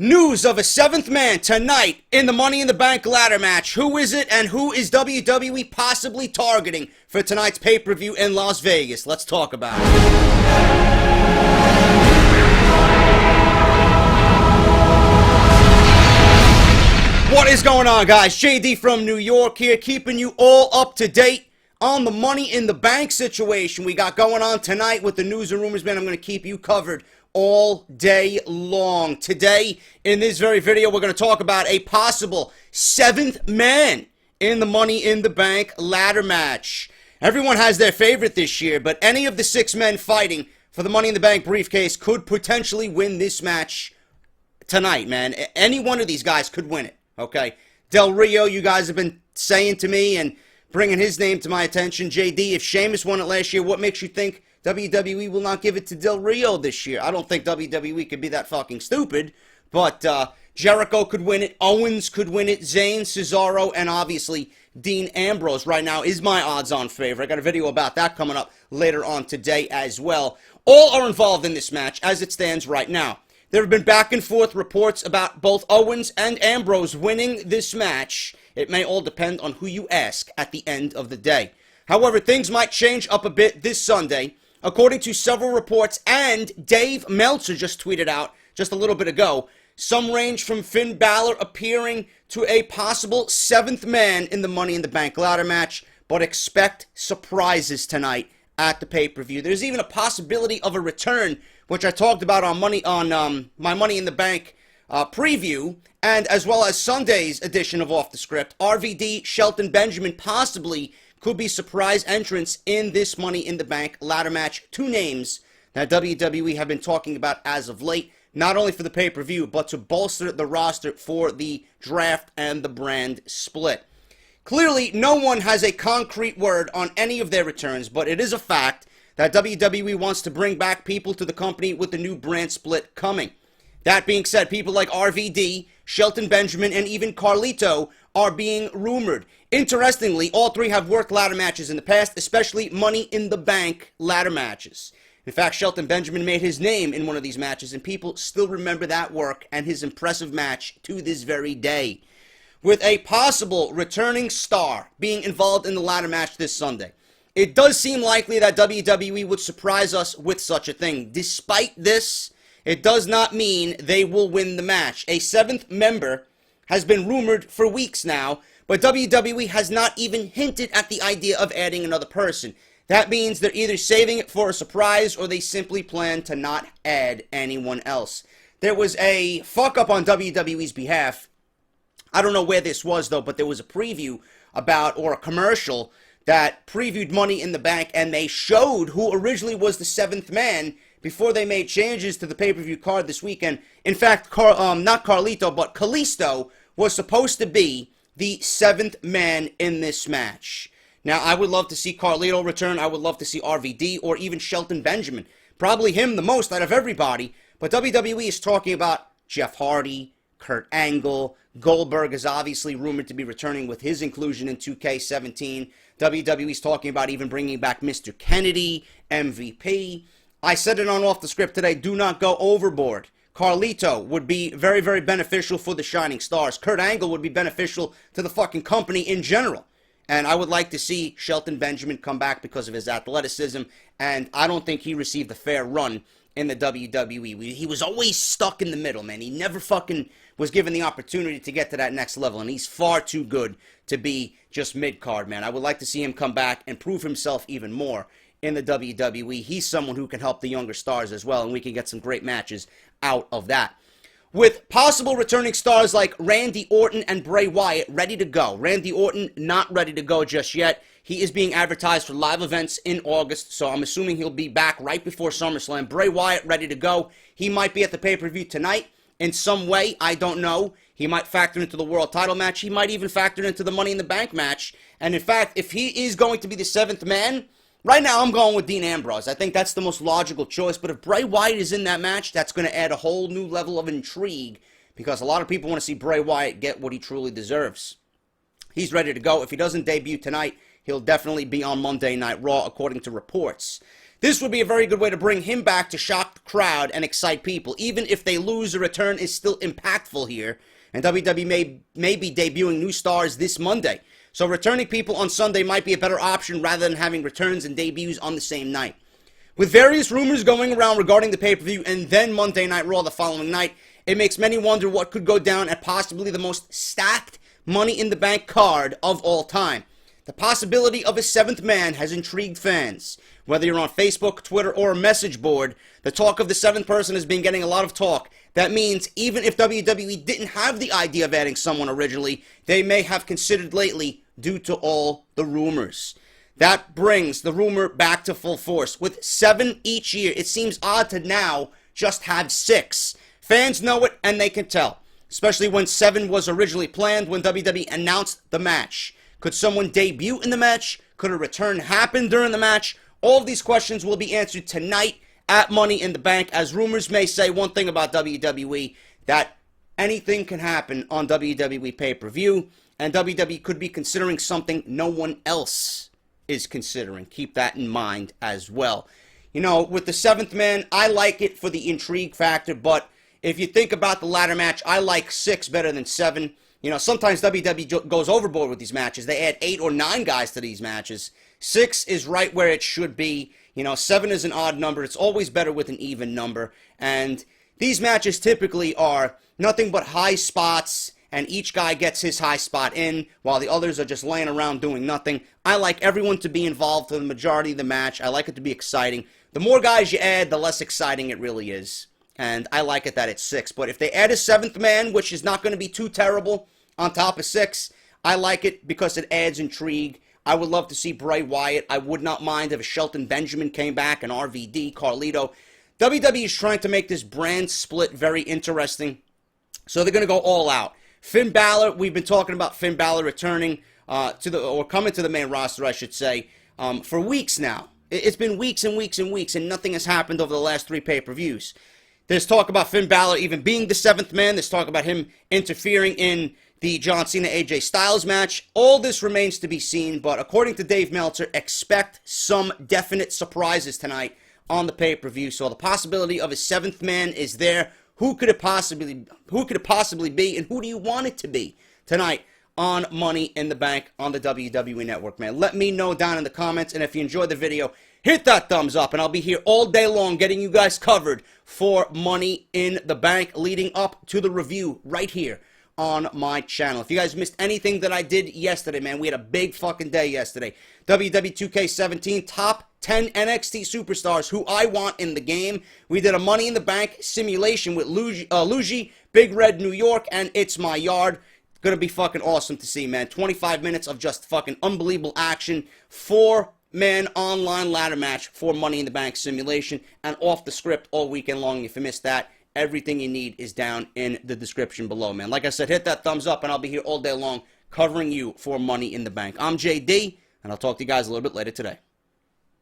News of a seventh man tonight in the Money in the Bank ladder match. Who is it and who is WWE possibly targeting for tonight's pay-per-view in Las Vegas? Let's talk about it. What is going on, guys? JD from New York here, keeping you all up to date on the Money in the Bank situation we got going on tonight with the news and rumors, man. I'm going to keep you covered all day long. Today, in this very video, we're going to talk about a possible seventh man in the Money in the Bank ladder match. Everyone has their favorite this year, but any of the six men fighting for the Money in the Bank briefcase could potentially win this match tonight, man. Any one of these guys could win it, okay? Del Rio, you guys have been saying to me and bringing his name to my attention. JD, if Sheamus won it last year, what makes you think WWE will not give it to Del Rio this year? I don't think WWE could be that fucking stupid, but Jericho could win it, Owens could win it, Zayn, Cesaro, and obviously Dean Ambrose right now is my odds-on favorite. I got a video about that coming up later on today as well. All are involved in this match as it stands right now. There have been back and forth reports about both Owens and Ambrose winning this match. It may all depend on who you ask at the end of the day. However, things might change up a bit this Sunday. According to several reports, and Dave Meltzer just tweeted out just a little bit ago, some range from Finn Balor appearing to a possible seventh man in the Money in the Bank ladder match, but expect surprises tonight at the pay-per-view. There's even a possibility of a return, which I talked about on my Money in the Bank preview, and as well as Sunday's edition of Off the Script. RVD, Shelton Benjamin possibly could be surprise entrants in this Money in the Bank ladder match. Two names that WWE have been talking about as of late, not only for the pay-per-view, but to bolster the roster for the draft and the brand split. Clearly, no one has a concrete word on any of their returns, but it is a fact that WWE wants to bring back people to the company with the new brand split coming. That being said, people like RVD, Shelton Benjamin, and even Carlito are being rumored. Interestingly, all three have worked ladder matches in the past, especially Money in the Bank ladder matches. In fact, Shelton Benjamin made his name in one of these matches, and people still remember that work and his impressive match to this very day. With a possible returning star being involved in the ladder match this Sunday, it does seem likely that WWE would surprise us with such a thing. Despite this, it does not mean they will win the match. A seventh member has been rumored for weeks now, but WWE has not even hinted at the idea of adding another person. That means they're either saving it for a surprise or they simply plan to not add anyone else. There was a fuck-up on WWE's behalf. I don't know where this was, though, but there was a preview about, or a commercial, that previewed Money in the Bank, and they showed who originally was the seventh man before they made changes to the pay-per-view card this weekend. In fact, not Carlito, but Kalisto was supposed to be the seventh man in this match. Now, I would love to see Carlito return. I would love to see RVD or even Shelton Benjamin. Probably him the most out of everybody. But WWE is talking about Jeff Hardy, Kurt Angle. Goldberg is obviously rumored to be returning with his inclusion in 2K17. WWE is talking about even bringing back Mr. Kennedy, MVP. I said it on Off the Script today, do not go overboard. Carlito would be very, very beneficial for the Shining Stars. Kurt Angle would be beneficial to the fucking company in general. And I would like to see Shelton Benjamin come back because of his athleticism, and I don't think he received a fair run in the WWE. He was always stuck in the middle, man. He never fucking was given the opportunity to get to that next level, and he's far too good to be just mid-card, man. I would like to see him come back and prove himself even more in the WWE. He's someone who can help the younger stars as well, and we can get some great matches out of that. With possible returning stars like Randy Orton and Bray Wyatt ready to go. Randy Orton not ready to go just yet. He is being advertised for live events in August, so I'm assuming he'll be back right before SummerSlam. Bray Wyatt ready to go. He might be at the pay-per-view tonight in some way. I don't know. He might factor into the world title match. He might even factor into the Money in the Bank match. And in fact, if he is going to be the seventh man, right now I'm going with Dean Ambrose. I think that's the most logical choice. But if Bray Wyatt is in that match, that's going to add a whole new level of intrigue because a lot of people want to see Bray Wyatt get what he truly deserves. He's ready to go. If he doesn't debut tonight, he'll definitely be on Monday Night Raw, according to reports. This would be a very good way to bring him back to shock the crowd and excite people. Even if they lose, the return is still impactful here. And WWE may be debuting new stars this Monday. So returning people on Sunday might be a better option rather than having returns and debuts on the same night. With various rumors going around regarding the pay-per-view and then Monday Night Raw the following night, it makes many wonder what could go down at possibly the most stacked Money in the Bank card of all time. The possibility of a seventh man has intrigued fans. Whether you're on Facebook, Twitter, or a message board, the talk of the seventh person has been getting a lot of talk. That means even if WWE didn't have the idea of adding someone originally, they may have considered lately due to all the rumors. That brings the rumor back to full force. With 7 each year, it seems odd to now just have 6. Fans know it and they can tell, especially when 7 was originally planned when WWE announced the match. Could someone debut in the match? Could a return happen during the match? All of these questions will be answered tonight at Money in the Bank, as rumors may say one thing about WWE, that anything can happen on WWE pay-per-view, and WWE could be considering something no one else is considering. Keep that in mind as well. You know, with the 7th man, I like it for the intrigue factor, but if you think about the ladder match, I like 6 better than 7. You know, sometimes WWE goes overboard with these matches. They add 8 or 9 guys to these matches. 6 is right where it should be. You know, 7 is an odd number. It's always better with an even number. And these matches typically are nothing but high spots, and each guy gets his high spot in, while the others are just laying around doing nothing. I like everyone to be involved for the majority of the match. I like it to be exciting. The more guys you add, the less exciting it really is. And I like it that it's 6. But if they add a 7th man, which is not going to be too terrible, on top of 6, I like it because it adds intrigue. I would love to see Bray Wyatt. I would not mind if a Shelton Benjamin came back, an RVD, Carlito. WWE is trying to make this brand split very interesting, so they're going to go all out. Finn Balor, we've been talking about Finn Balor returning coming to the main roster, I should say, for weeks now. It's been weeks and weeks and weeks, and nothing has happened over the last 3 pay-per-views. There's talk about Finn Balor even being the 7th man. There's talk about him interfering in the John Cena AJ Styles match. All this remains to be seen, but according to Dave Meltzer, expect some definite surprises tonight on the pay-per-view. So the possibility of a 7th man is there. Who could it possibly be, and who do you want it to be tonight on Money in the Bank on the WWE Network, man? Let me know down in the comments, and if you enjoyed the video, hit that thumbs up, and I'll be here all day long getting you guys covered for Money in the Bank leading up to the review right here on my channel. If you guys missed anything that I did yesterday, man, we had a big fucking day yesterday. WWE 2K17 top 10 NXT superstars who I want in the game. We did a Money in the Bank simulation with Luigi, Big Red New York, and It's My Yard. Gonna be fucking awesome to see, man. 25 minutes of just fucking unbelievable action. 4-man online ladder match for Money in the Bank simulation, and off the script all weekend long. If you missed that, everything you need is down in the description below, man. Like I said, hit that thumbs up, and I'll be here all day long covering you for Money in the Bank. I'm JD, and I'll talk to you guys a little bit later today.